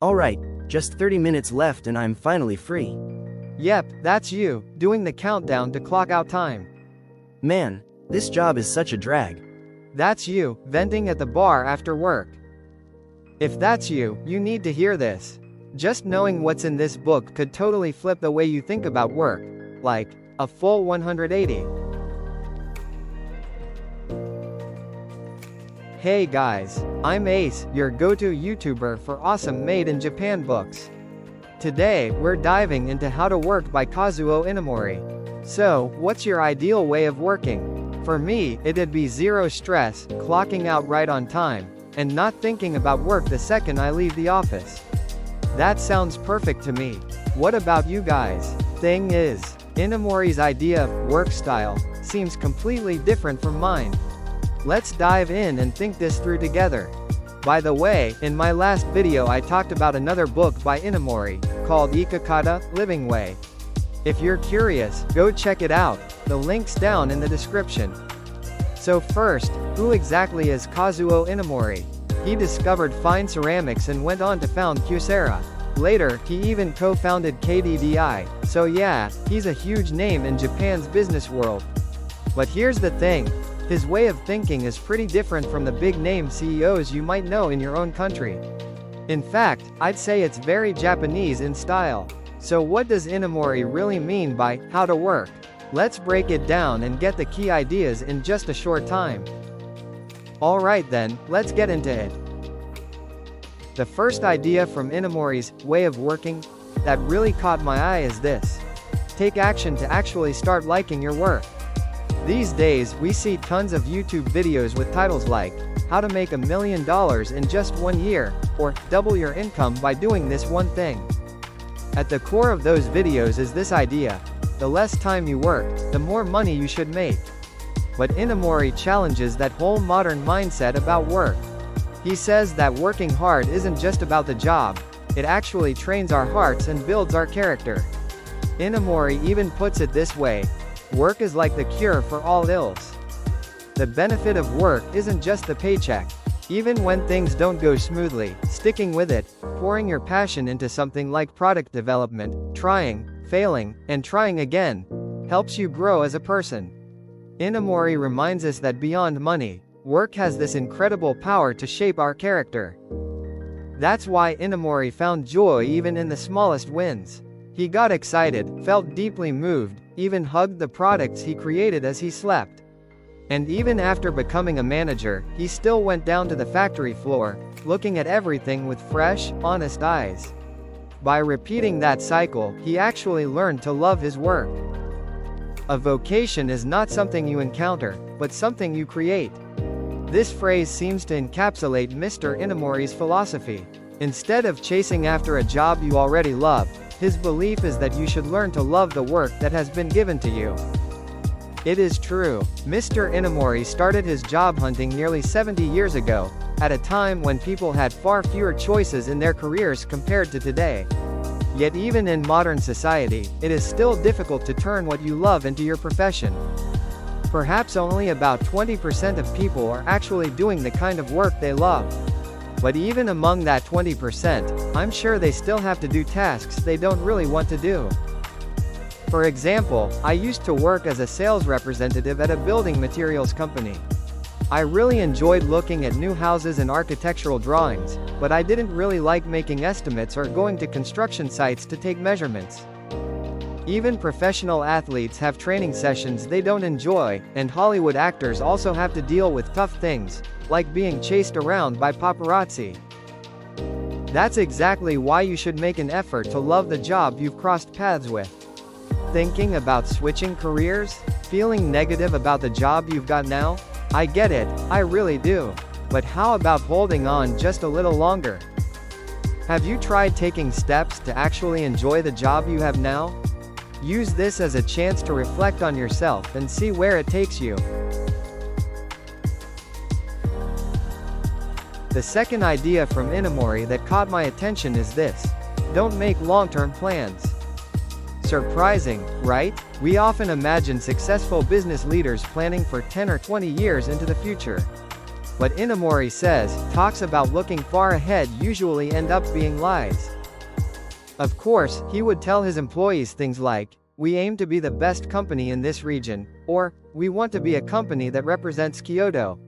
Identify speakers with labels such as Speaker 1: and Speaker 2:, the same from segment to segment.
Speaker 1: Alright, just 30 minutes left and I'm finally free.
Speaker 2: Yep, that's you, doing the countdown to clock out time.
Speaker 1: Man, this job is such a drag.
Speaker 2: That's you, venting at the bar after work. If that's you, you need to hear this. Just knowing what's in this book could totally flip the way you think about work. Like, a full 180. Hey guys, I'm Ace, your go-to YouTuber for awesome Made in Japan books. Today, we're diving into How to Work by Kazuo Inamori. So, what's your ideal way of working? For me, it'd be zero stress, clocking out right on time, and not thinking about work the second I leave the office. That sounds perfect to me. What about you guys? Thing is, Inamori's idea of work style seems completely different from mine. Let's dive in and think this through together. By the way, in my last video I talked about another book by Inamori, called Ikikata, Living Way. If you're curious, go check it out, the link's down in the description. So first, who exactly is Kazuo Inamori? He discovered fine ceramics and went on to found Kyocera. Later, he even co-founded KDDI, so yeah, he's a huge name in Japan's business world. But here's the thing. His way of thinking is pretty different from the big-name CEOs you might know in your own country. In fact, I'd say it's very Japanese in style. So what does Inamori really mean by how to work? Let's break it down and get the key ideas in just a short time. Alright then, let's get into it. The first idea from Inamori's way of working that really caught my eye is this. Take action to actually start liking your work. These days, we see tons of YouTube videos with titles like, How to Make $1 Million in Just 1 Year, or Double Your Income by Doing This One Thing. At the core of those videos is this idea: the less time you work, the more money you should make. But Inamori challenges that whole modern mindset about work. He says that working hard isn't just about the job, it actually trains our hearts and builds our character. Inamori even puts it this way: work is like the cure for all ills. The benefit of work isn't just the paycheck. Even when things don't go smoothly, sticking with it, pouring your passion into something like product development, trying, failing, and trying again, helps you grow as a person. Inamori reminds us that beyond money, work has this incredible power to shape our character. That's why Inamori found joy even in the smallest wins. He got excited, felt deeply moved, even hugged the products he created as he slept. And even after becoming a manager, he still went down to the factory floor, looking at everything with fresh, honest eyes. By repeating that cycle, he actually learned to love his work. A vocation is not something you encounter, but something you create. This phrase seems to encapsulate Mr. Inamori's philosophy. Instead of chasing after a job you already love, his belief is that you should learn to love the work that has been given to you. It is true, Mr. Inamori started his job hunting nearly 70 years ago, at a time when people had far fewer choices in their careers compared to today. Yet even in modern society, it is still difficult to turn what you love into your profession. Perhaps only about 20% of people are actually doing the kind of work they love. But even among that 20%, I'm sure they still have to do tasks they don't really want to do. For example, I used to work as a sales representative at a building materials company. I really enjoyed looking at new houses and architectural drawings, but I didn't really like making estimates or going to construction sites to take measurements. Even professional athletes have training sessions they don't enjoy, and Hollywood actors also have to deal with tough things, like being chased around by paparazzi. That's exactly why you should make an effort to love the job you've crossed paths with. Thinking about switching careers? Feeling negative about the job you've got now? I get it, I really do. But how about holding on just a little longer? Have you tried taking steps to actually enjoy the job you have now? Use this as a chance to reflect on yourself and see where it takes you. The second idea from Inamori that caught my attention is this: don't make long-term plans. Surprising, right? We often imagine successful business leaders planning for 10 or 20 years into the future. What Inamori says, talks about looking far ahead usually end up being lies. Of course, he would tell his employees things like, "We aim to be the best company in this region," or, "We want to be a company that represents Kyoto."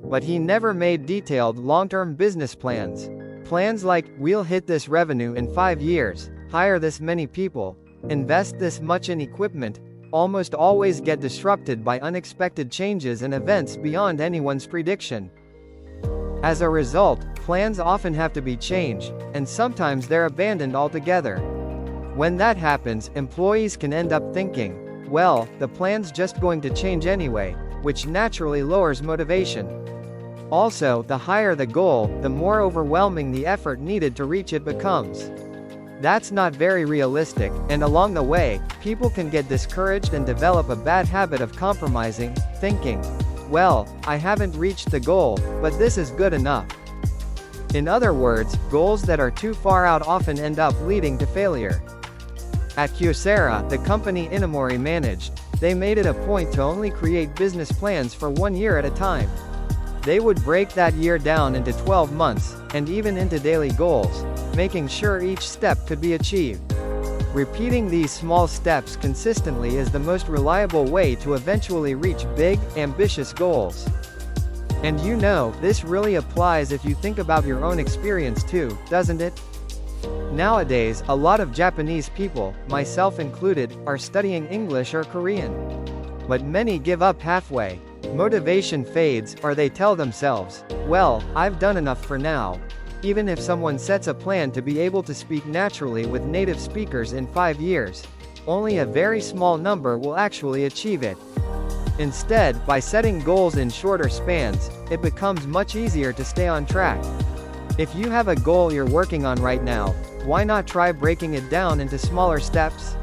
Speaker 2: But he never made detailed long-term business plans. Plans like, "We'll hit this revenue in 5 years, hire this many people, invest this much in equipment," almost always get disrupted by unexpected changes and events beyond anyone's prediction. As a result, plans often have to be changed, and sometimes they're abandoned altogether. When that happens, employees can end up thinking, well, the plan's just going to change anyway, which naturally lowers motivation. Also, the higher the goal, the more overwhelming the effort needed to reach it becomes. That's not very realistic, and along the way, people can get discouraged and develop a bad habit of compromising, thinking, well, I haven't reached the goal, but this is good enough. In other words, goals that are too far out often end up leading to failure. At Kyocera, the company Inamori managed, they made it a point to only create business plans for 1 year at a time. They would break that year down into 12 months, and even into daily goals, making sure each step could be achieved. Repeating these small steps consistently is the most reliable way to eventually reach big, ambitious goals. And you know, this really applies if you think about your own experience too, doesn't it? Nowadays, a lot of Japanese people, myself included, are studying English or Korean. But many give up halfway. Motivation fades, or they tell themselves, well, I've done enough for now. Even if someone sets a plan to be able to speak naturally with native speakers in 5 years, only a very small number will actually achieve it. Instead, by setting goals in shorter spans, it becomes much easier to stay on track. If you have a goal you're working on right now, why not try breaking it down into smaller steps?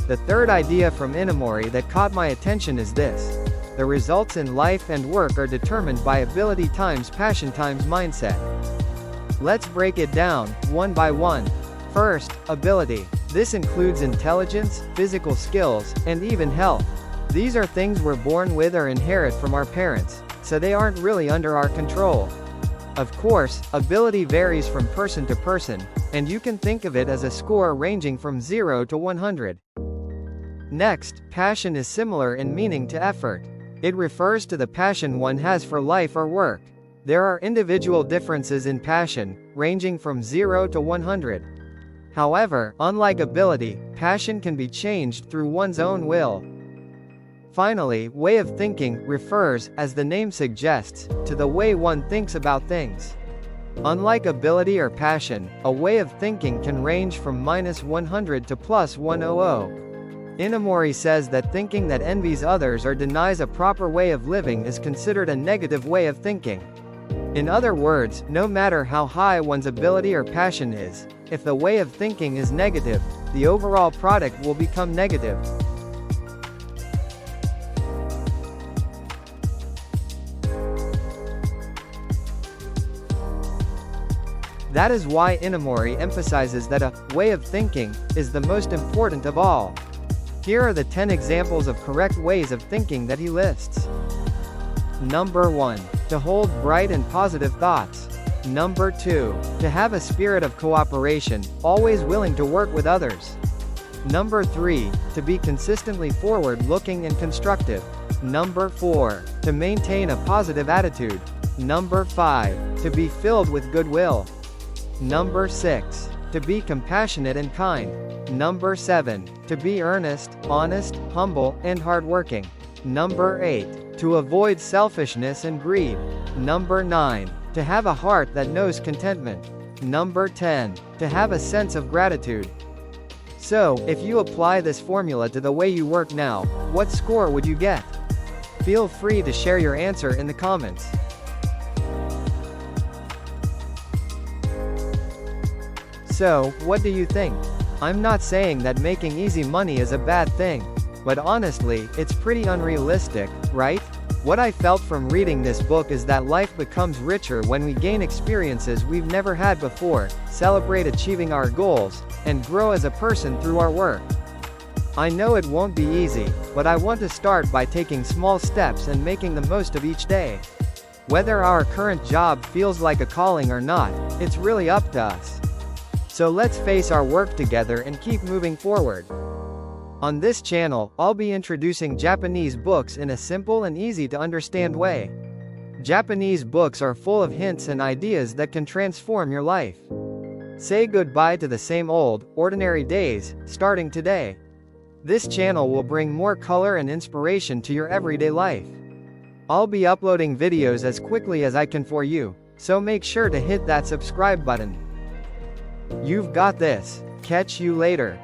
Speaker 2: The third idea from Inamori that caught my attention is this: the results in life and work are determined by ability times passion times mindset. Let's break it down, one by one. First, ability. This includes intelligence, physical skills, and even health. These are things we're born with or inherit from our parents, so they aren't really under our control. Of course, ability varies from person to person, and you can think of it as a score ranging from 0 to 100. Next, passion is similar in meaning to effort. It refers to the passion one has for life or work. There are individual differences in passion, ranging from 0 to 100. However, unlike ability, passion can be changed through one's own will. Finally, way of thinking refers, as the name suggests, to the way one thinks about things. Unlike ability or passion, a way of thinking can range from -100 to +100. Inamori says that thinking that envies others or denies a proper way of living is considered a negative way of thinking. In other words, no matter how high one's ability or passion is, if the way of thinking is negative, the overall product will become negative. That is why Inamori emphasizes that a way of thinking is the most important of all. Here are the 10 examples of correct ways of thinking that he lists. Number 1. To hold bright and positive thoughts. Number 2. To have a spirit of cooperation, always willing to work with others. Number 3. To be consistently forward-looking and constructive. Number 4. To maintain a positive attitude. Number 5. To be filled with goodwill. Number 6. To be compassionate and kind. Number 7. To be earnest, honest, humble, and hardworking. Number 8. To avoid selfishness and greed. Number 9. To have a heart that knows contentment. Number 10. To have a sense of gratitude. So, if you apply this formula to the way you work now, what score would you get? Feel free to share your answer in the comments. So, what do you think? I'm not saying that making easy money is a bad thing. But honestly, it's pretty unrealistic, right? What I felt from reading this book is that life becomes richer when we gain experiences we've never had before, celebrate achieving our goals, and grow as a person through our work. I know it won't be easy, but I want to start by taking small steps and making the most of each day. Whether our current job feels like a calling or not, it's really up to us. So let's face our work together and keep moving forward. On this channel, I'll be introducing Japanese books in a simple and easy to understand way. Japanese books are full of hints and ideas that can transform your life. Say goodbye to the same old, ordinary days, starting today. This channel will bring more color and inspiration to your everyday life. I'll be uploading videos as quickly as I can for you, so make sure to hit that subscribe button. You've got this. Catch you later.